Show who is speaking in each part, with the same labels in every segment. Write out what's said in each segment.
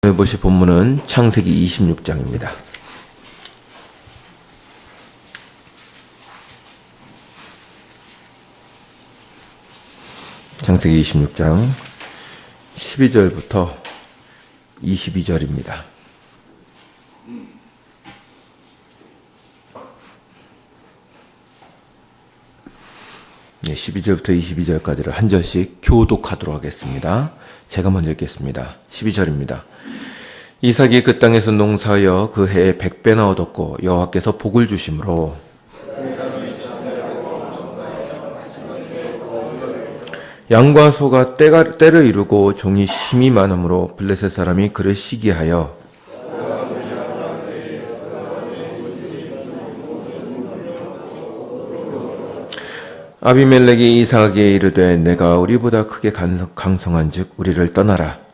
Speaker 1: 오늘 보실 본문은 창세기 26장입니다. 창세기 26장 12절부터 22절입니다. 네, 12절부터 22절까지를 한 절씩 교독하도록 하겠습니다. 제가 먼저 읽겠습니다. 12절입니다. 이삭이 그 땅에서 농사하여 그 해에 100배나 얻었고 여호와께서 복을 주심으로 양과 소가 때를 이루고 종이 심이 많으므로 블레셋 사람이 그를 시기하여 아비멜렉이 이삭에게 이르되 내가 우리보다 크게 강성한즉 우리를 떠나라.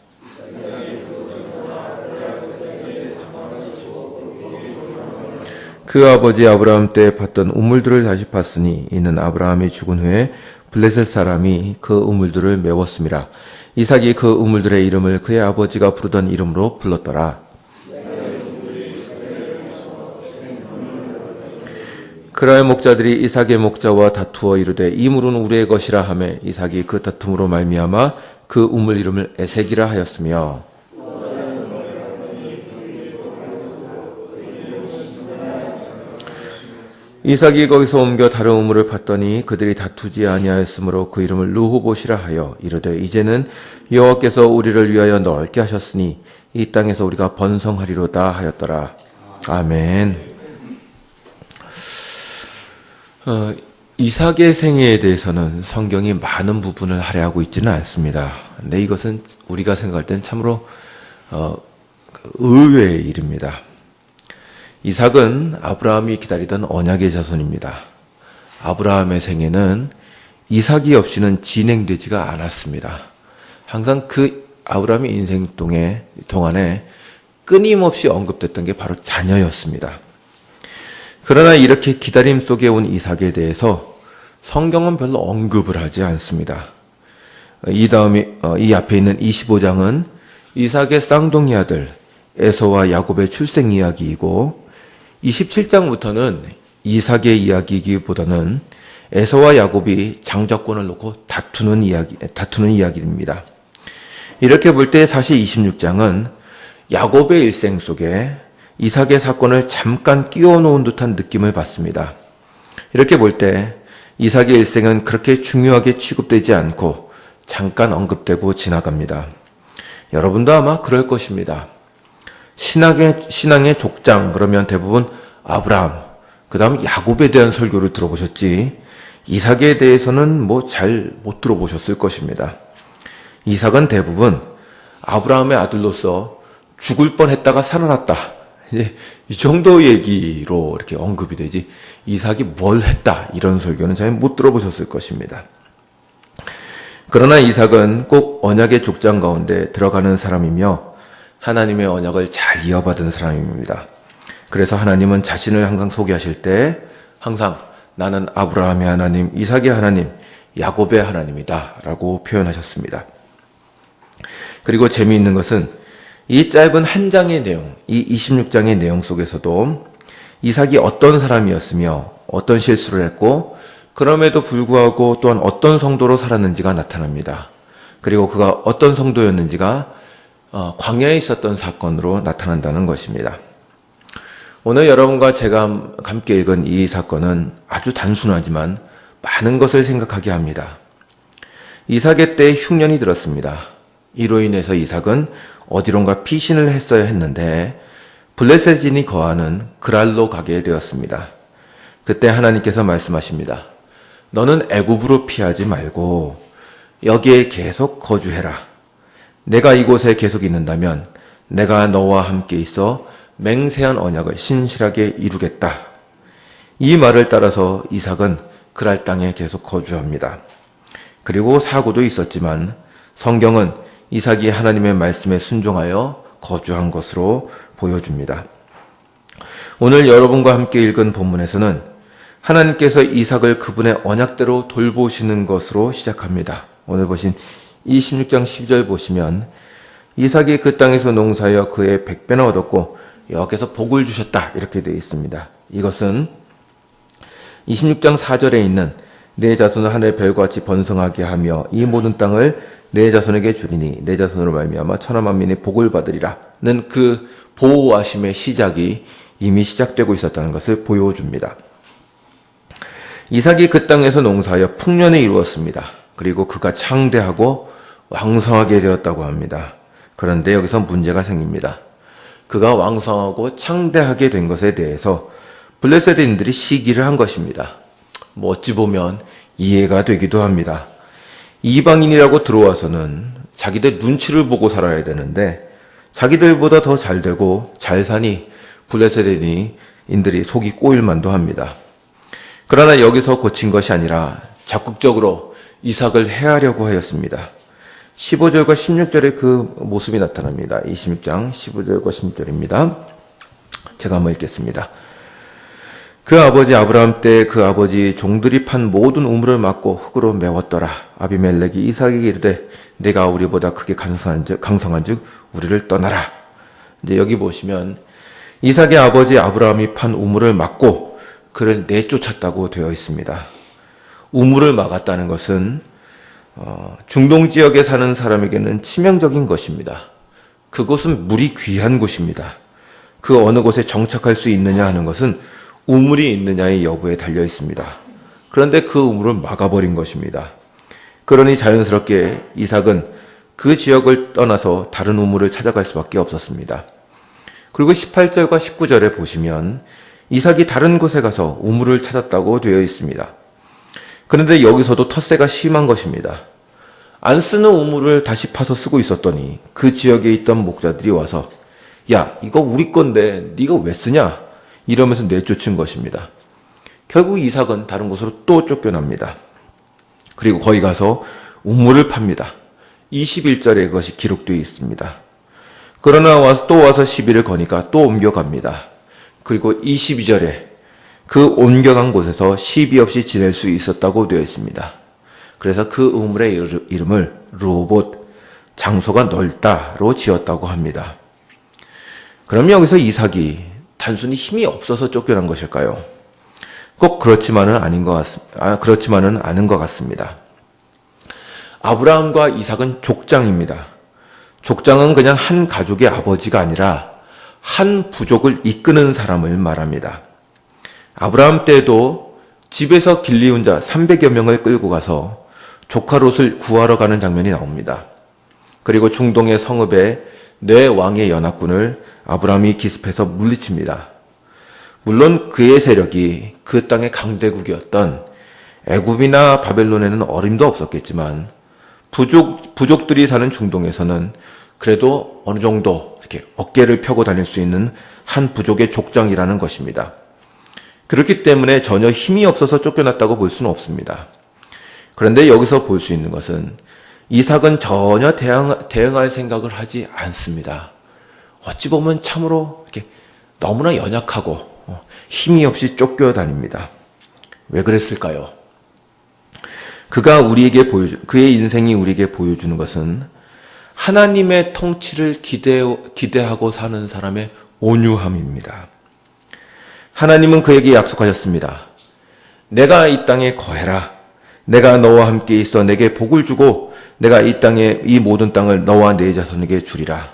Speaker 1: 그 아버지 아브라함 때 팠던 우물들을 다시 팠으니 이는 아브라함이 죽은 후에 블레셋 사람이 그 우물들을 메웠음이라. 이삭이 그 우물들의 이름을 그의 아버지가 부르던 이름으로 불렀더라. 그랄 목자들이 이삭의 목자와 다투어 이르되 이 물은 우리의 것이라 하매 이삭이 그 다툼으로 말미암아 그 우물 이름을 에색이라 하였으며 이삭이 거기서 옮겨 다른 우물을 팠더니 그들이 다투지 아니하였으므로 그 이름을 르호봇이라 하여 이르되 이제는 여호와께서 우리를 위하여 넓게 하셨으니 이 땅에서 우리가 번성하리로다 하였더라. 아멘. 이삭의 생애에 대해서는 성경이 많은 부분을 할애하고 있지는 않습니다. 근데 이것은 우리가 생각할 땐 참으로 의외의 일입니다. 이삭은 아브라함이 기다리던 언약의 자손입니다. 아브라함의 생애는 이삭이 없이는 진행되지가 않았습니다. 항상 그 아브라함의 인생 동안에 끊임없이 언급됐던 게 바로 자녀였습니다. 그러나 이렇게 기다림 속에 온 이삭에 대해서 성경은 별로 언급을 하지 않습니다. 이 앞에 있는 25장은 이삭의 쌍둥이 아들 에서와 야곱의 출생 이야기이고 27장부터는 이삭의 이야기이기보다는 에서와 야곱이 장자권을 놓고 다투는 이야기입니다. 이렇게 볼 때 사실 26장은 야곱의 일생 속에 이삭의 사건을 잠깐 끼워 놓은 듯한 느낌을 받습니다. 이렇게 볼 때 이삭의 일생은 그렇게 중요하게 취급되지 않고 잠깐 언급되고 지나갑니다. 여러분도 아마 그럴 것입니다. 신앙의 족장 그러면 대부분 아브라함, 그 다음 야곱에 대한 설교를 들어보셨지 이삭에 대해서는 잘 못 들어보셨을 것입니다. 이삭은 대부분 아브라함의 아들로서 죽을 뻔했다가 살아났다. 이제 이 정도 얘기로 이렇게 언급이 되지 이삭이 뭘 했다 이런 설교는 잘 못 들어보셨을 것입니다. 그러나 이삭은 꼭 언약의 족장 가운데 들어가는 사람이며 하나님의 언약을 잘 이어받은 사람입니다. 그래서 하나님은 자신을 항상 소개하실 때 항상 나는 아브라함의 하나님, 이삭의 하나님, 야곱의 하나님이다 라고 표현하셨습니다. 그리고 재미있는 것은 이 짧은 한 장의 내용, 이 26장의 내용 속에서도 이삭이 어떤 사람이었으며 어떤 실수를 했고 그럼에도 불구하고 또한 어떤 성도로 살았는지가 나타납니다. 그리고 그가 어떤 성도였는지가 광야에 있었던 사건으로 나타난다는 것입니다. 오늘 여러분과 제가 함께 읽은 이 사건은 아주 단순하지만 많은 것을 생각하게 합니다. 이삭의 때에 흉년이 들었습니다. 이로 인해서 이삭은 어디론가 피신을 했어야 했는데 블레셋인이 거하는 그랄로 가게 되었습니다. 그때 하나님께서 말씀하십니다. 너는 애굽으로 피하지 말고 여기에 계속 거주해라. 내가 이곳에 계속 있는다면 내가 너와 함께 있어 맹세한 언약을 신실하게 이루겠다. 이 말을 따라서 이삭은 그랄 땅에 계속 거주합니다. 그리고 사고도 있었지만 성경은 이삭이 하나님의 말씀에 순종하여 거주한 것으로 보여줍니다. 오늘 여러분과 함께 읽은 본문에서는 하나님께서 이삭을 그분의 언약대로 돌보시는 것으로 시작합니다. 오늘 보신 26장 10절 보시면 이삭이 그 땅에서 농사하여 그의 100배나 얻었고 여호와께서 복을 주셨다. 이렇게 되어 있습니다. 이것은 26장 4절에 있는 내 자손을 하늘의 별과 같이 번성하게 하며 이 모든 땅을 내 자손에게 주리니 내 자손으로 말미암아 천하 만민이 복을 받으리라는 그 보호하심의 시작이 이미 시작되고 있었다는 것을 보여줍니다. 이삭이 그 땅에서 농사하여 풍년을 이루었습니다. 그리고 그가 창대하고 왕성하게 되었다고 합니다. 그런데 여기서 문제가 생깁니다. 그가 왕성하고 창대하게 된 것에 대해서 블레셋인들이 시기를 한 것입니다. 어찌 보면 이해가 되기도 합니다. 이방인이라고 들어와서는 자기들 눈치를 보고 살아야 되는데 자기들보다 더 잘 되고 잘 사니 블레셋인들이 속이 꼬일 만도 합니다. 그러나 여기서 고친 것이 아니라 적극적으로 이삭을 해하려고 하였습니다. 15절과 16절에 그 모습이 나타납니다. 26장 15절과 16절입니다. 제가 한번 읽겠습니다. 그 아버지 아브라함 때 그 아버지 종들이 판 모든 우물을 막고 흙으로 메웠더라. 아비멜렉이 이삭에게 이르되 내가 우리보다 크게 강성한즉 우리를 떠나라. 이제 여기 보시면 이삭의 아버지 아브라함이 판 우물을 막고 그를 내쫓았다고 되어 있습니다. 우물을 막았다는 것은 중동 지역에 사는 사람에게는 치명적인 것입니다. 그곳은 물이 귀한 곳입니다. 그 어느 곳에 정착할 수 있느냐 하는 것은 우물이 있느냐의 여부에 달려 있습니다. 그런데 그 우물을 막아버린 것입니다. 그러니 자연스럽게 이삭은 그 지역을 떠나서 다른 우물을 찾아갈 수밖에 없었습니다. 그리고 18절과 19절에 보시면 이삭이 다른 곳에 가서 우물을 찾았다고 되어 있습니다. 그런데 여기서도 텃세가 심한 것입니다. 안 쓰는 우물을 다시 파서 쓰고 있었더니 그 지역에 있던 목자들이 와서 야, 이거 우리 건데 네가 왜 쓰냐? 이러면서 내쫓은 것입니다. 결국 이삭은 다른 곳으로 또 쫓겨납니다. 그리고 거기 가서 우물을 팝니다. 21절에 그것이 기록되어 있습니다. 그러나 또 와서 시비를 거니까 또 옮겨갑니다. 그리고 22절에 그 옮겨간 곳에서 시비 없이 지낼 수 있었다고 되어 있습니다. 그래서 그 우물의 이름을 르호봇, 장소가 넓다로 지었다고 합니다. 그럼 여기서 이삭이 단순히 힘이 없어서 쫓겨난 것일까요? 꼭 그렇지만은 않은 것 같습니다. 아브라함과 이삭은 족장입니다. 족장은 그냥 한 가족의 아버지가 아니라 한 부족을 이끄는 사람을 말합니다. 아브라함 때에도 집에서 길리운 자 300여 명을 끌고 가서 조카 롯을 구하러 가는 장면이 나옵니다. 그리고 중동의 성읍에 네 왕의 연합군을 아브라함이 기습해서 물리칩니다. 물론 그의 세력이 그 땅의 강대국이었던 애굽이나 바벨론에는 어림도 없었겠지만 부족들이 사는 중동에서는 그래도 어느 정도 이렇게 어깨를 펴고 다닐 수 있는 한 부족의 족장이라는 것입니다. 그렇기 때문에 전혀 힘이 없어서 쫓겨났다고 볼 수는 없습니다. 그런데 여기서 볼 수 있는 것은 이삭은 전혀 대응할 생각을 하지 않습니다. 어찌 보면 참으로 이렇게 너무나 연약하고 힘이 없이 쫓겨다닙니다. 왜 그랬을까요? 그의 인생이 우리에게 보여주는 것은 하나님의 통치를 기대하고 사는 사람의 온유함입니다. 하나님은 그에게 약속하셨습니다. 내가 이 땅에 거해라. 내가 너와 함께 있어 내게 복을 주고 내가 이 땅에 이 모든 땅을 너와 네 자손에게 주리라.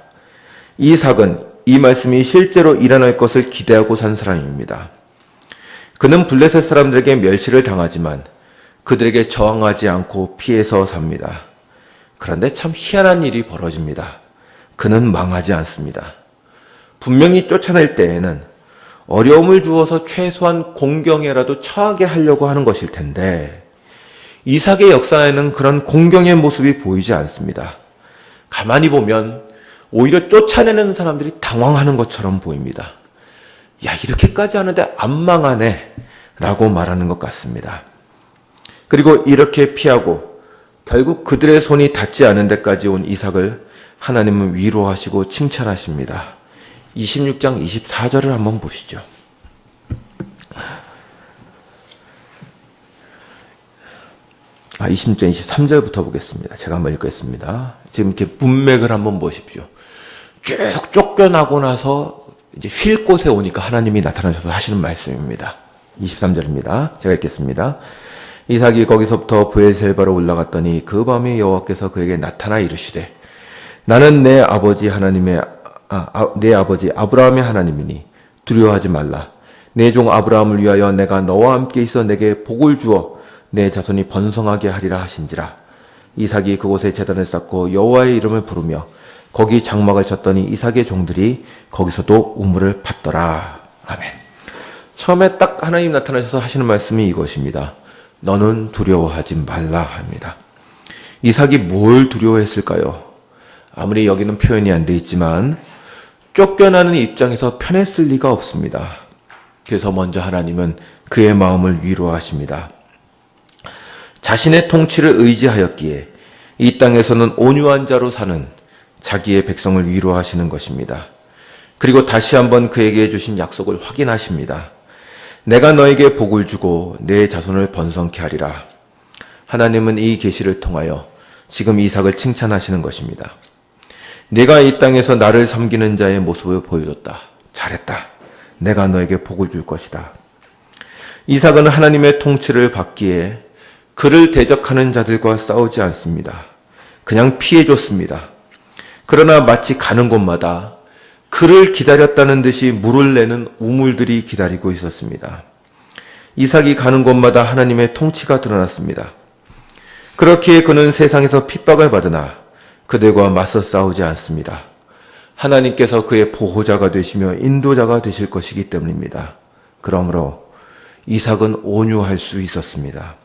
Speaker 1: 이삭은 이 말씀이 실제로 일어날 것을 기대하고 산 사람입니다. 그는 블레셋 사람들에게 멸시를 당하지만 그들에게 저항하지 않고 피해서 삽니다. 그런데 참 희한한 일이 벌어집니다. 그는 망하지 않습니다. 분명히 쫓아낼 때에는 어려움을 주어서 최소한 공경에라도 처하게 하려고 하는 것일 텐데 이삭의 역사에는 그런 공경의 모습이 보이지 않습니다. 가만히 보면 오히려 쫓아내는 사람들이 당황하는 것처럼 보입니다. 야, 이렇게까지 하는데 안 망하네 라고 말하는 것 같습니다. 그리고 이렇게 피하고 결국 그들의 손이 닿지 않은 데까지 온 이삭을 하나님은 위로하시고 칭찬하십니다. 26장 24절을 한번 보시죠. 20절, 23절부터 보겠습니다. 제가 한번 읽겠습니다. 지금 이렇게 문맥을 한번 보십시오. 쭉 쫓겨나고 나서 이제 쉴 곳에 오니까 하나님이 나타나셔서 하시는 말씀입니다. 23절입니다. 제가 읽겠습니다. 이삭이 거기서부터 브엘셀바로 올라갔더니 그 밤에 여호와께서 그에게 나타나 이르시되 나는 내 아버지 아브라함의 하나님이니 두려워하지 말라. 내 종 아브라함을 위하여 내가 너와 함께 있어 내게 복을 주어 내 자손이 번성하게 하리라 하신지라. 이삭이 그곳에 제단을 쌓고 여호와의 이름을 부르며 거기 장막을 쳤더니 이삭의 종들이 거기서도 우물을 팠더라. 아멘. 처음에 딱 하나님 나타나셔서 하시는 말씀이 이것입니다. 너는 두려워하지 말라 합니다. 이삭이 뭘 두려워했을까요? 아무리 여기는 표현이 안 돼 있지만 쫓겨나는 입장에서 편했을 리가 없습니다. 그래서 먼저 하나님은 그의 마음을 위로하십니다. 자신의 통치를 의지하였기에 이 땅에서는 온유한 자로 사는 자기의 백성을 위로하시는 것입니다. 그리고 다시 한번 그에게 주신 약속을 확인하십니다. 내가 너에게 복을 주고 내 자손을 번성케 하리라. 하나님은 이 계시를 통하여 지금 이삭을 칭찬하시는 것입니다. 내가 이 땅에서 나를 섬기는 자의 모습을 보여줬다. 잘했다. 내가 너에게 복을 줄 것이다. 이삭은 하나님의 통치를 받기에 그를 대적하는 자들과 싸우지 않습니다. 그냥 피해줬습니다. 그러나 마치 가는 곳마다 그를 기다렸다는 듯이 물을 내는 우물들이 기다리고 있었습니다. 이삭이 가는 곳마다 하나님의 통치가 드러났습니다. 그렇기에 그는 세상에서 핍박을 받으나 그들과 맞서 싸우지 않습니다. 하나님께서 그의 보호자가 되시며 인도자가 되실 것이기 때문입니다. 그러므로 이삭은 온유할 수 있었습니다.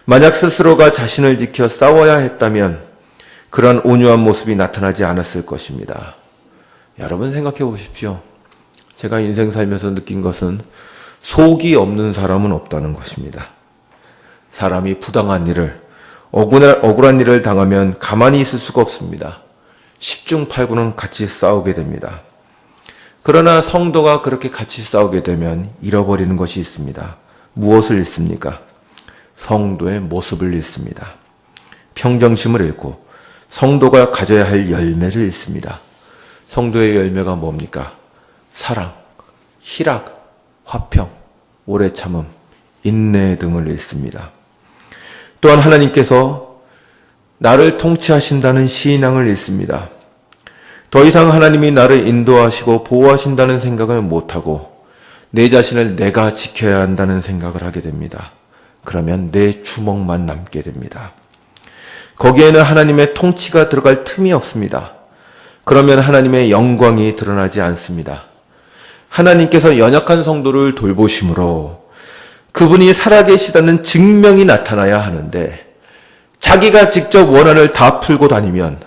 Speaker 1: 만약 스스로가 자신을 지켜 싸워야 했다면 그런 온유한 모습이 나타나지 않았을 것입니다. 여러분 생각해 보십시오. 제가 인생 살면서 느낀 것은 속이 없는 사람은 없다는 것입니다. 사람이 부당한 일을, 억울한 일을 당하면 가만히 있을 수가 없습니다. 10중 8구는 같이 싸우게 됩니다. 그러나 성도가 그렇게 같이 싸우게 되면 잃어버리는 것이 있습니다. 무엇을 잃습니까? 성도의 모습을 잃습니다. 평정심을 잃고 성도가 가져야 할 열매를 잃습니다. 성도의 열매가 뭡니까? 사랑, 희락, 화평, 오래 참음, 인내 등을 잃습니다. 또한 하나님께서 나를 통치하신다는 신앙을 잃습니다. 더 이상 하나님이 나를 인도하시고 보호하신다는 생각을 못하고 내 자신을 내가 지켜야 한다는 생각을 하게 됩니다. 그러면 내 주먹만 남게 됩니다. 거기에는 하나님의 통치가 들어갈 틈이 없습니다. 그러면 하나님의 영광이 드러나지 않습니다. 하나님께서 연약한 성도를 돌보심으로 그분이 살아계시다는 증명이 나타나야 하는데 자기가 직접 원한을 다 풀고 다니면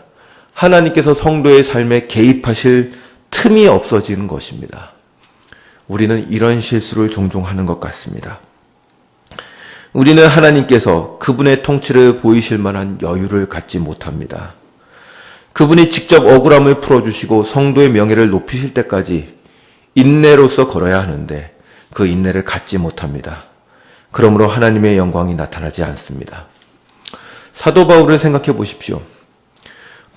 Speaker 1: 하나님께서 성도의 삶에 개입하실 틈이 없어지는 것입니다. 우리는 이런 실수를 종종 하는 것 같습니다. 우리는 하나님께서 그분의 통치를 보이실 만한 여유를 갖지 못합니다. 그분이 직접 억울함을 풀어주시고 성도의 명예를 높이실 때까지 인내로서 걸어야 하는데 그 인내를 갖지 못합니다. 그러므로 하나님의 영광이 나타나지 않습니다. 사도 바울을 생각해 보십시오.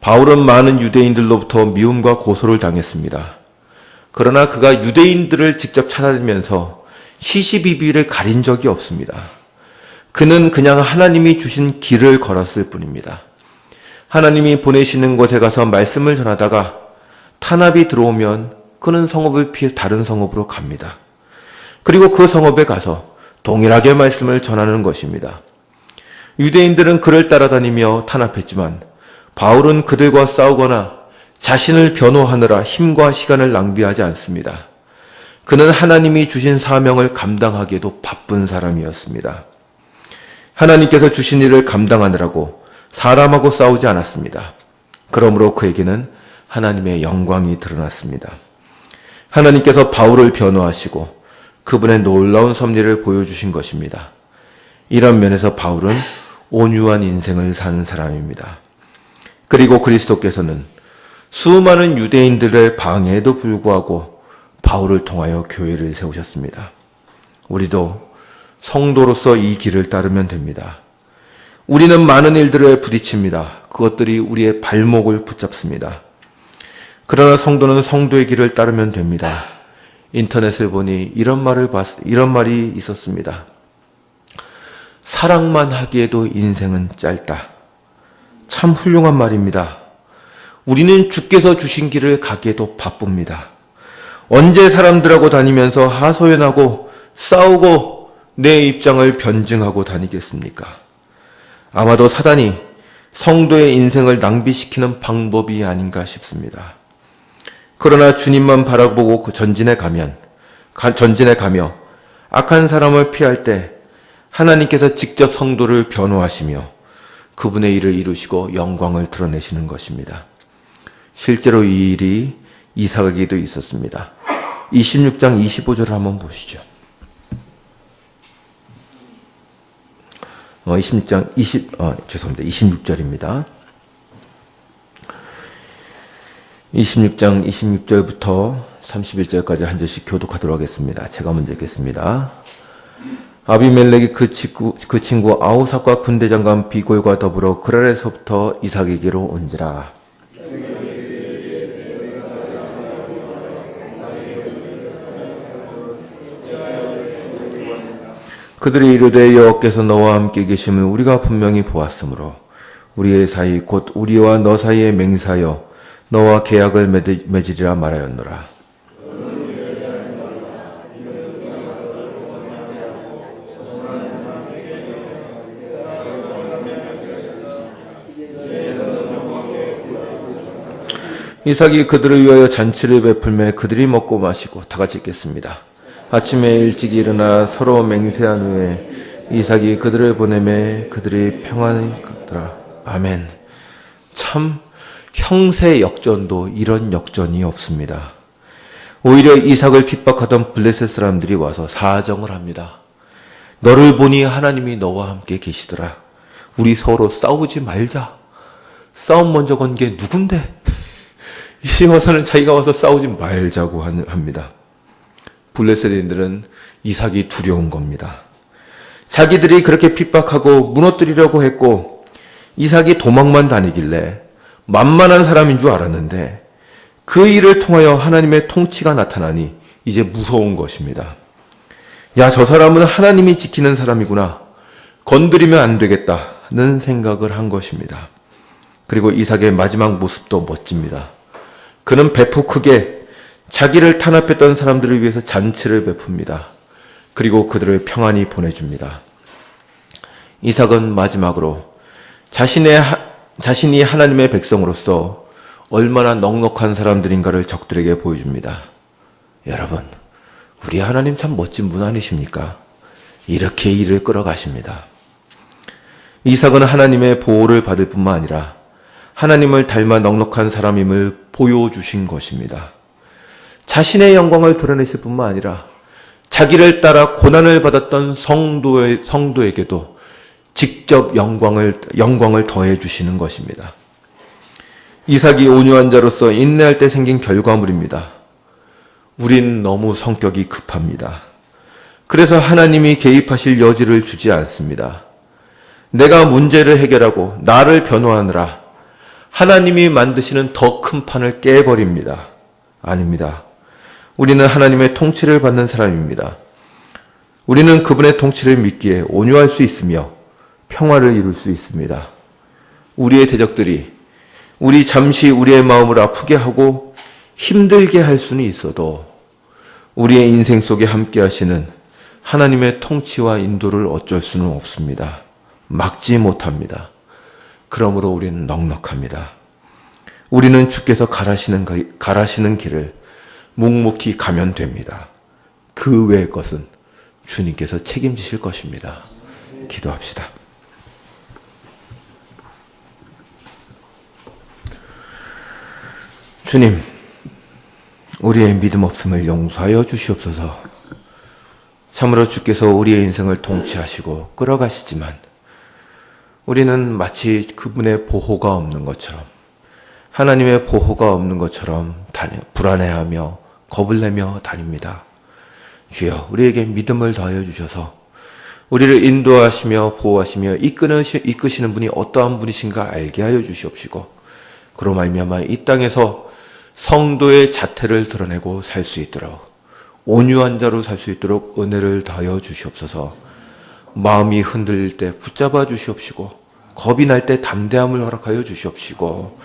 Speaker 1: 바울은 많은 유대인들로부터 미움과 고소를 당했습니다. 그러나 그가 유대인들을 직접 찾아다니면서 시시비비를 가린 적이 없습니다. 그는 그냥 하나님이 주신 길을 걸었을 뿐입니다. 하나님이 보내시는 곳에 가서 말씀을 전하다가 탄압이 들어오면 그는 성읍을 피해 다른 성읍으로 갑니다. 그리고 그 성읍에 가서 동일하게 말씀을 전하는 것입니다. 유대인들은 그를 따라다니며 탄압했지만 바울은 그들과 싸우거나 자신을 변호하느라 힘과 시간을 낭비하지 않습니다. 그는 하나님이 주신 사명을 감당하기에도 바쁜 사람이었습니다. 하나님께서 주신 일을 감당하느라고 사람하고 싸우지 않았습니다. 그러므로 그에게는 하나님의 영광이 드러났습니다. 하나님께서 바울을 변호하시고 그분의 놀라운 섭리를 보여주신 것입니다. 이런 면에서 바울은 온유한 인생을 사는 사람입니다. 그리고 그리스도께서는 수많은 유대인들의 방해에도 불구하고 바울을 통하여 교회를 세우셨습니다. 우리도 성도로서 이 길을 따르면 됩니다. 우리는 많은 일들에 부딪힙니다. 그것들이 우리의 발목을 붙잡습니다. 그러나 성도는 성도의 길을 따르면 됩니다. 인터넷을 보니 이런 말이 있었습니다. 사랑만 하기에도 인생은 짧다. 참 훌륭한 말입니다. 우리는 주께서 주신 길을 가기에도 바쁩니다. 언제 사람들하고 다니면서 하소연하고 싸우고 내 입장을 변증하고 다니겠습니까? 아마도 사단이 성도의 인생을 낭비시키는 방법이 아닌가 싶습니다. 그러나 주님만 바라보고 전진해 가며 악한 사람을 피할 때 하나님께서 직접 성도를 변호하시며 그분의 일을 이루시고 영광을 드러내시는 것입니다. 실제로 이 일이 이삭에게도 있었습니다. 26장 25절을 한번 보시죠. 26절입니다. 26장 26절부터 31절까지 한 절씩 교독하도록 하겠습니다. 제가 먼저 읽겠습니다. 아비멜렉이 그 친구 아우삭과 군대장관 비골과 더불어 그랄에서부터 이삭에게로 온지라. 그들이 이르되 여호와께서 너와 함께 계심을 우리가 분명히 보았으므로 우리의 사이 곧 우리와 너 사이에 맹세하여 너와 계약을 맺으리라 말하였노라. 이삭이 그들을 위하여 잔치를 베풀매 그들이 먹고 마시고 다 같이 읽겠습니다. 아침에 일찍 일어나 서로 맹세한 후에 이삭이 그들을 보내매 그들이 평안히 갔더라. 아멘. 참 형세 역전도 이런 역전이 없습니다. 오히려 이삭을 핍박하던 블레셋 사람들이 와서 사정을 합니다. 너를 보니 하나님이 너와 함께 계시더라. 우리 서로 싸우지 말자. 싸움 먼저 건 게 누군데? 이제 와서는 자기가 와서 싸우지 말자고 합니다. 블레셋인들은 이삭이 두려운 겁니다. 자기들이 그렇게 핍박하고 무너뜨리려고 했고 이삭이 도망만 다니길래 만만한 사람인 줄 알았는데 그 일을 통하여 하나님의 통치가 나타나니 이제 무서운 것입니다. 야, 저 사람은 하나님이 지키는 사람이구나. 건드리면 안 되겠다는 생각을 한 것입니다. 그리고 이삭의 마지막 모습도 멋집니다. 그는 배포 크게 자기를 탄압했던 사람들을 위해서 잔치를 베풉니다. 그리고 그들을 평안히 보내줍니다. 이삭은 마지막으로 자신이 하나님의 백성으로서 얼마나 넉넉한 사람들인가를 적들에게 보여줍니다. 여러분, 우리 하나님 참 멋진 분 아니십니까? 이렇게 일을 끌어가십니다. 이삭은 하나님의 보호를 받을 뿐만 아니라 하나님을 닮아 넉넉한 사람임을 보여주신 것입니다. 자신의 영광을 드러내실 뿐만 아니라 자기를 따라 고난을 받았던 성도에게도 직접 영광을 더해 주시는 것입니다. 이삭이 온유한 자로서 인내할 때 생긴 결과물입니다. 우린 너무 성격이 급합니다. 그래서 하나님이 개입하실 여지를 주지 않습니다. 내가 문제를 해결하고 나를 변호하느라 하나님이 만드시는 더 큰 판을 깨버립니다. 아닙니다. 우리는 하나님의 통치를 받는 사람입니다. 우리는 그분의 통치를 믿기에 온유할 수 있으며 평화를 이룰 수 있습니다. 우리의 대적들이 잠시 우리의 마음을 아프게 하고 힘들게 할 수는 있어도 우리의 인생 속에 함께 하시는 하나님의 통치와 인도를 어쩔 수는 없습니다. 막지 못합니다. 그러므로 우리는 넉넉합니다. 우리는 주께서 가라시는 길을 묵묵히 가면 됩니다. 그 외의 것은 주님께서 책임지실 것입니다. 기도합시다. 주님, 우리의 믿음 없음을 용서하여 주시옵소서. 참으로 주께서 우리의 인생을 통치하시고 끌어가시지만 우리는 마치 그분의 보호가 없는 것처럼, 하나님의 보호가 없는 것처럼 불안해하며 겁을 내며 다닙니다. 주여, 우리에게 믿음을 더하여 주셔서 우리를 인도하시며 보호하시며 이끄시는 분이 어떠한 분이신가 알게 하여 주시옵시고 그로 말미암아 이 땅에서 성도의 자태를 드러내고 살 수 있도록 온유한 자로 살 수 있도록 은혜를 더하여 주시옵소서. 마음이 흔들릴 때 붙잡아 주시옵시고 겁이 날 때 담대함을 허락하여 주시옵시고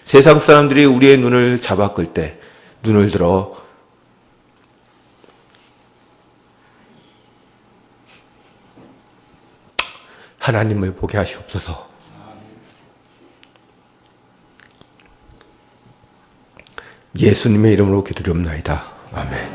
Speaker 1: 세상 사람들이 우리의 눈을 잡아 끌 때 눈을 들어 하나님을 보게 하시옵소서. 예수님의 이름으로 기도드리옵나이다. 아멘.